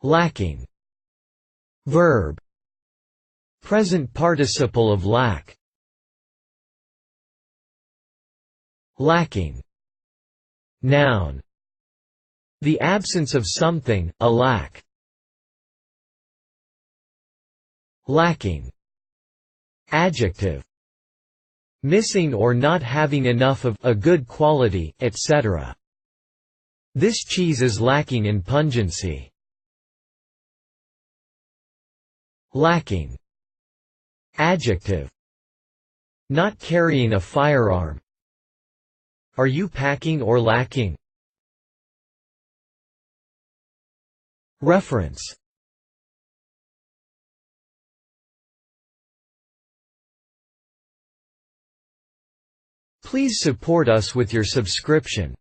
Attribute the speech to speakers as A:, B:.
A: Lacking. Verb. Present participle of lack. Lacking. Noun. The absence of something, a lack. Lacking. Adjective. Missing or not having enough of a good quality, etc. This cheese is lacking in pungency. Lacking. Adjective. Not carrying a firearm. Are you packing or lacking? Reference. Please support us with your subscription.